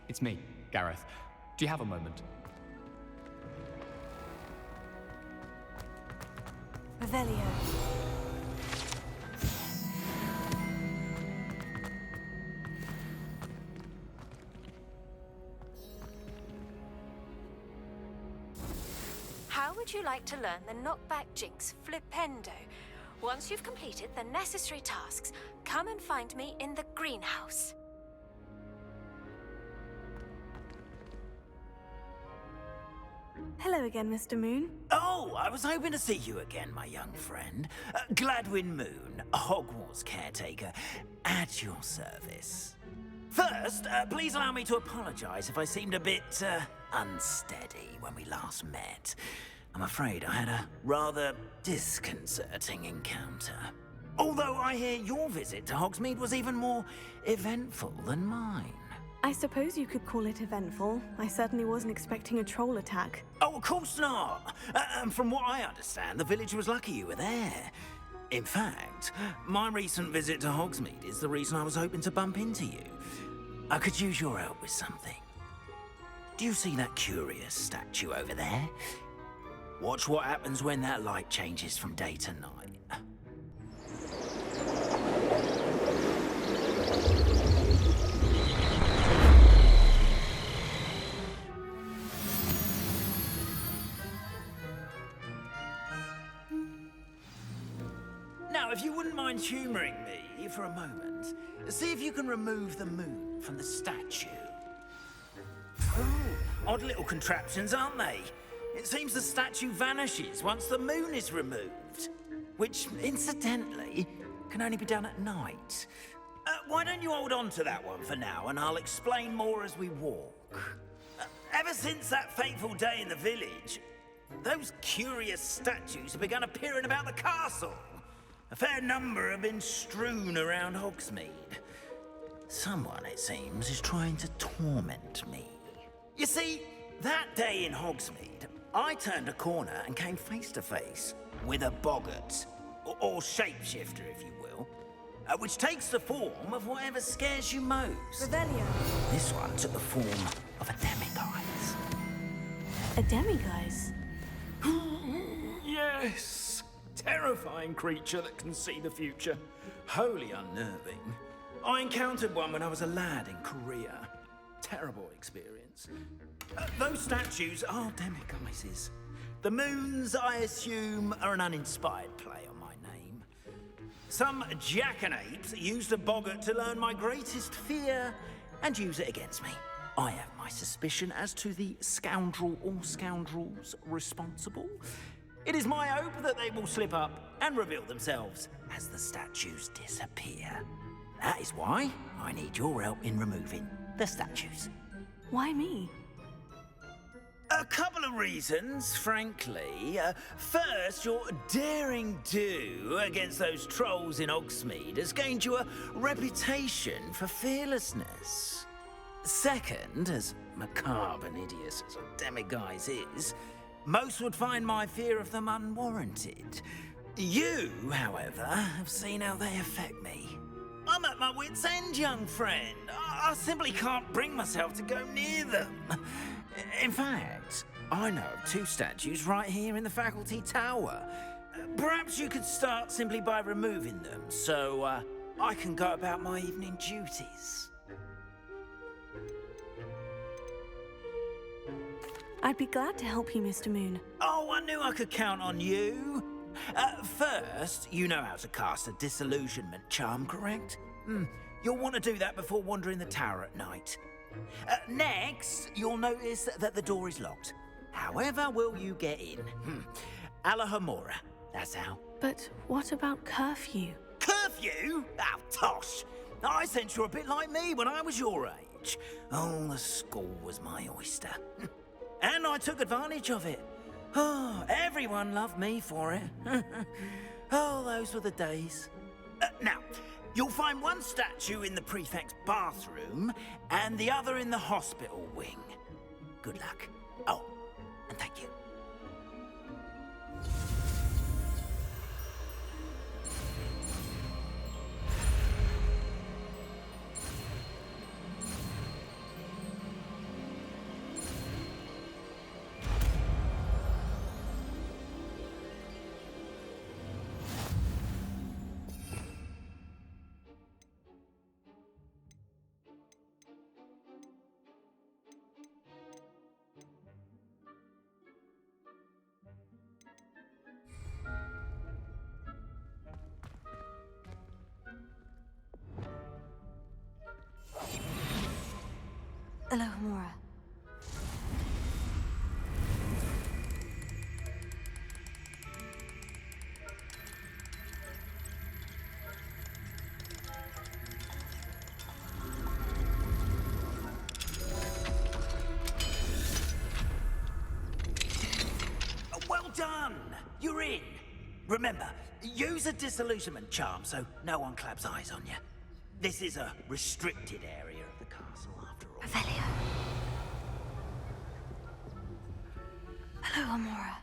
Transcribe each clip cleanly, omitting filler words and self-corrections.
It's me, Gareth. Do you have a moment? Revelio. How would you like to learn the knockback jinx flipendo? Once you've completed the necessary tasks, come and find me in the greenhouse. Hello again, Mr. Moon. Oh, I was hoping to see you again, my young friend. Gladwin Moon, Hogwarts Caretaker, at your service. First, please allow me to apologize if I seemed a bit, unsteady when we last met. I'm afraid I had a rather disconcerting encounter. Although I hear your visit to Hogsmeade was even more eventful than mine. I suppose you could call it eventful. I certainly wasn't expecting a troll attack. Oh, of course not. And from what I understand, the village was lucky you were there. In fact, my recent visit to Hogsmeade is the reason I was hoping to bump into you. I could use your help with something. Do you see that curious statue over there? Watch what happens when that light changes from day to night. Now, if you wouldn't mind humoring me for a moment, see if you can remove the moon from the statue. Oh, odd little contraptions, aren't they? It seems the statue vanishes once the moon is removed. Which, incidentally, can only be done at night. Why don't you hold on to that one for now, and I'll explain more as we walk. Ever since that fateful day in the village, those curious statues have begun appearing about the castle. A fair number have been strewn around Hogsmeade. Someone, it seems, is trying to torment me. You see, that day in Hogsmeade, I turned a corner and came face to face with a boggart, or shapeshifter, if you will, which takes the form of whatever scares you most. Revelio. This one took the form of a demiguise. A demiguise? Yes! Terrifying creature that can see the future. Wholly unnerving. I encountered one when I was a lad in Korea. Terrible experience. Those statues are demiguises. The moons, I assume, are an uninspired play on my name. Some jackanapes used a boggart to learn my greatest fear and use it against me. I have my suspicion as to the scoundrel or scoundrels responsible. It is my hope that they will slip up and reveal themselves as the statues disappear. That is why I need your help in removing the statues. Why me? A couple of reasons, frankly. First, your daring do against those trolls in Hogsmeade has gained you a reputation for fearlessness. Second, as macabre and hideous as a demiguise is, most would find my fear of them unwarranted. You, however, have seen how they affect me. I'm at my wit's end, young friend. I simply can't bring myself to go near them. In fact, I know of two statues right here in the faculty tower. Perhaps you could start simply by removing them, so I can go about my evening duties. I'd be glad to help you, Mr. Moon. Oh, I knew I could count on you. First, you know how to cast a disillusionment charm, correct? You'll want to do that before wandering the tower at night. Next, you'll notice that the door is locked. However will you get in? Alahomora, that's how. But what about curfew? Curfew? Oh, tosh. I sense you're a bit like me when I was your age. Oh, the school was my oyster. And I took advantage of it. Oh, everyone loved me for it. Oh, those were the days. Now, you'll find one statue in the prefect's bathroom and the other in the hospital wing. Good luck. Oh, and thank you. Hello, Mora. Well done! You're in. Remember, use a disillusionment charm so no one claps eyes on you. This is a restricted area of the castle, after all. Revelio. Hello, Amora.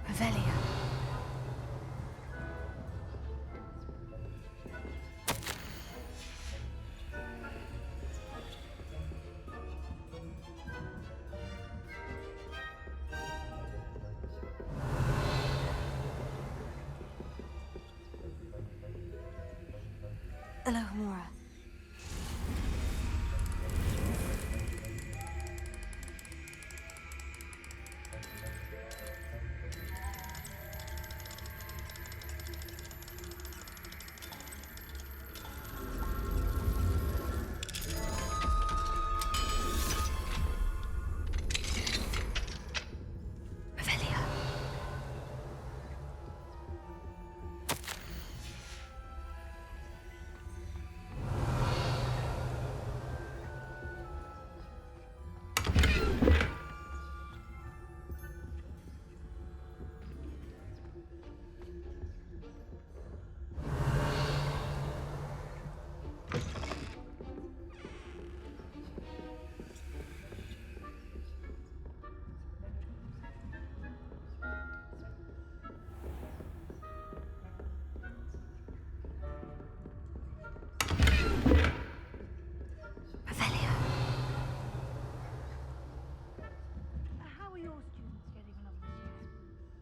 Revelio. Hello, Mora.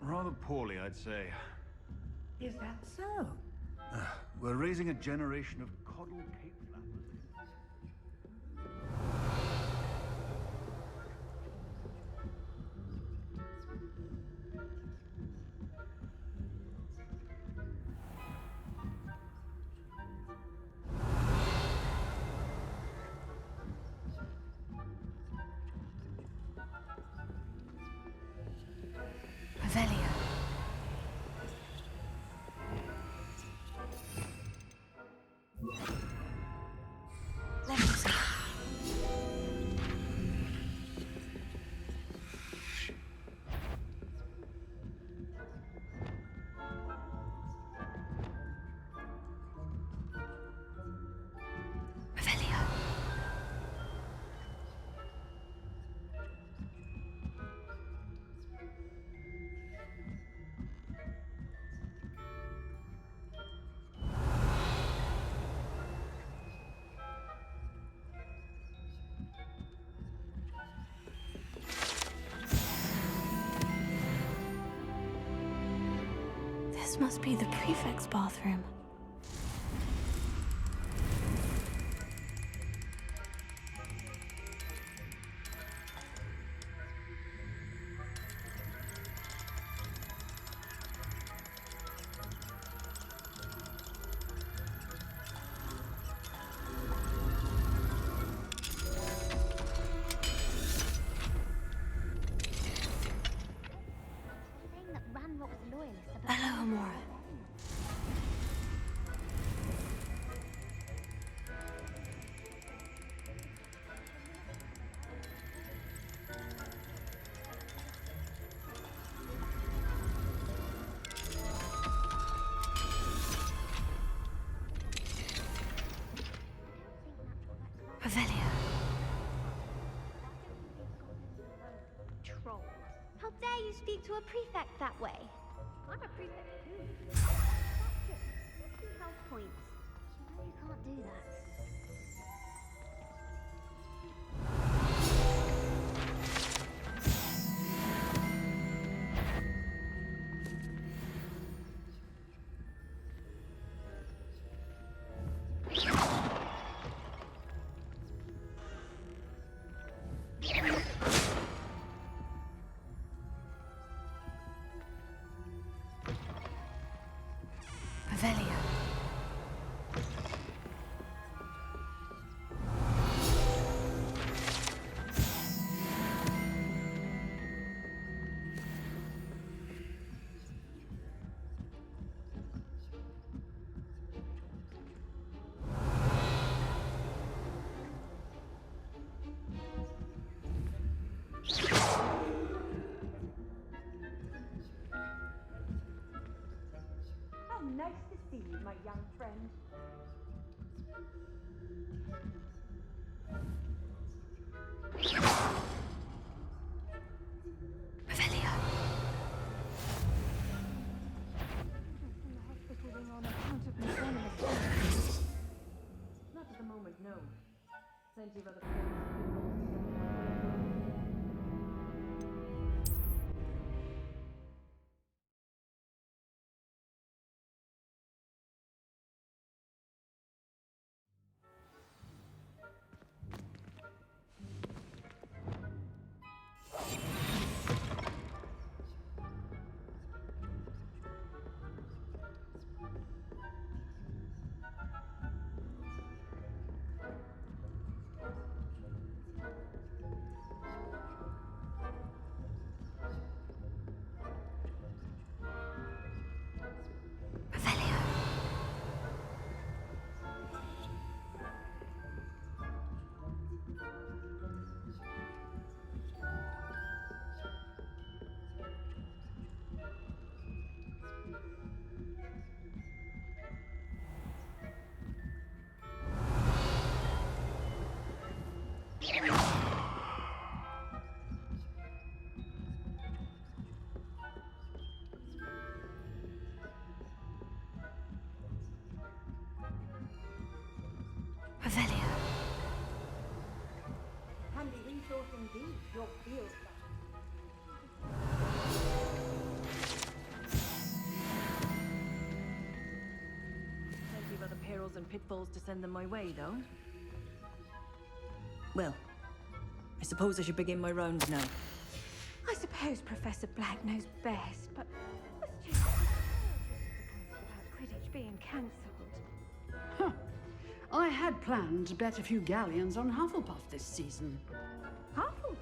Rather poorly, I'd say. Is that so? We're raising a generation of coddle cape flappers. Revelio. Let me see. Revelio. This must be the prefect's bathroom. How dare you speak to a prefect that way? I'm a prefect too. That's it. 50 health points. You know you can't do that. Revelio. How nice to see you, my young friend. Revelio. In the hospital wing on account of miscellaneous. Not at the moment, no. Plenty of other Revelio. Revelio. handy resource indeed, your field Plenty of other perils and pitfalls to send them my way, though. Well, I suppose I should begin my rounds now. I suppose Professor Black knows best, but was just about Quidditch being cancelled. Huh. I had planned to bet a few galleons on Hufflepuff this season. Hufflepuff?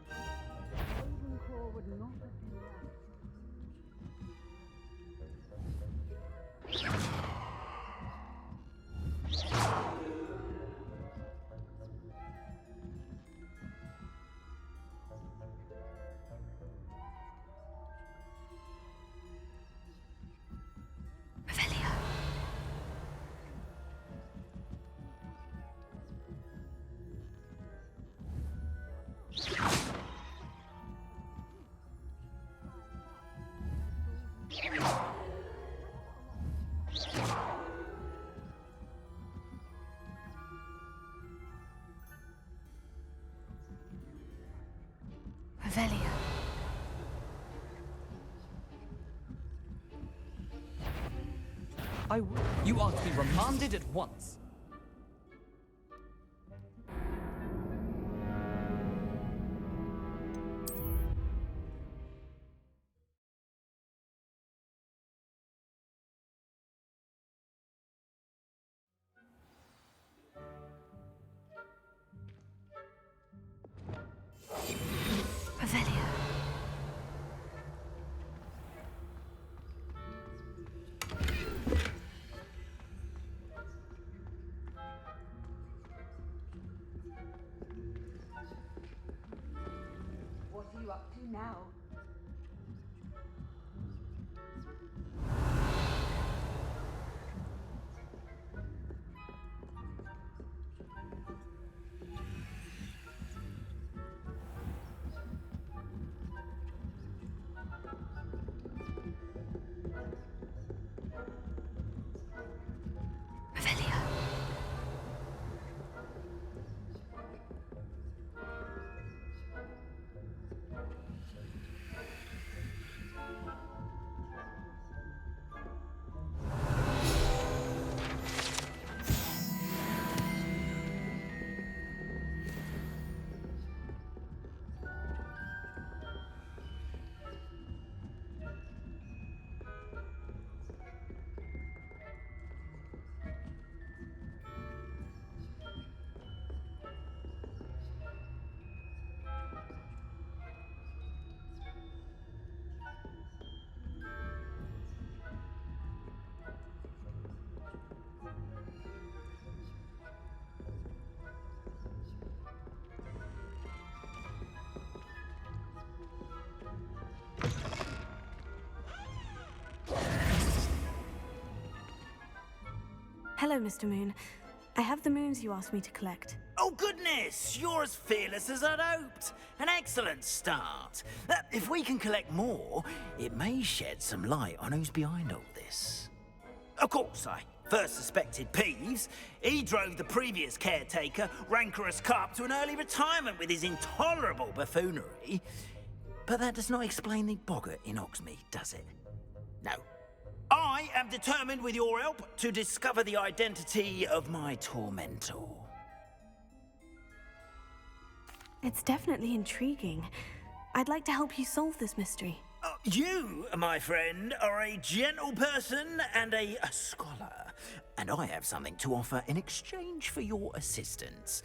Ravenclaw would not have been Revelio. Revelio. You are to be remanded at once. Revelio. What are you up to now? Hello, Mr. Moon. I have the moons you asked me to collect. Oh, goodness! You're as fearless as I'd hoped. An excellent start. If we can collect more, it may shed some light on who's behind all this. Of course, I first suspected Peeves. He drove the previous caretaker, Rancorous Carp, to an early retirement with his intolerable buffoonery. But that does not explain the boggart in Hogsmeade, does it? No. I am determined, with your help, to discover the identity of my tormentor. It's definitely intriguing. I'd like to help you solve this mystery. You, my friend, are a gentle person and a scholar, and I have something to offer in exchange for your assistance.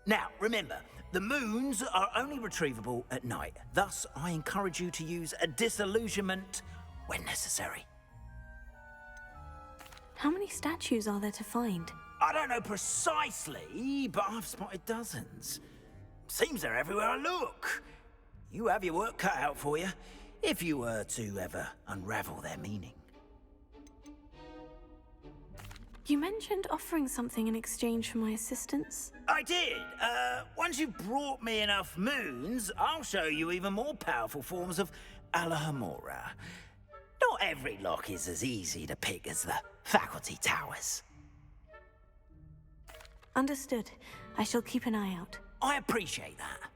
Now, remember, the moons are only retrievable at night. Thus, I encourage you to use a disillusionment when necessary. How many statues are there to find? I don't know precisely, but I've spotted dozens. Seems they're everywhere I look. You have your work cut out for you, if you were to ever unravel their meaning. You mentioned offering something in exchange for my assistance. I did. Once you've brought me enough moons, I'll show you even more powerful forms of Alahamora. Not every lock is as easy to pick as the faculty towers. Understood. I shall keep an eye out. I appreciate that.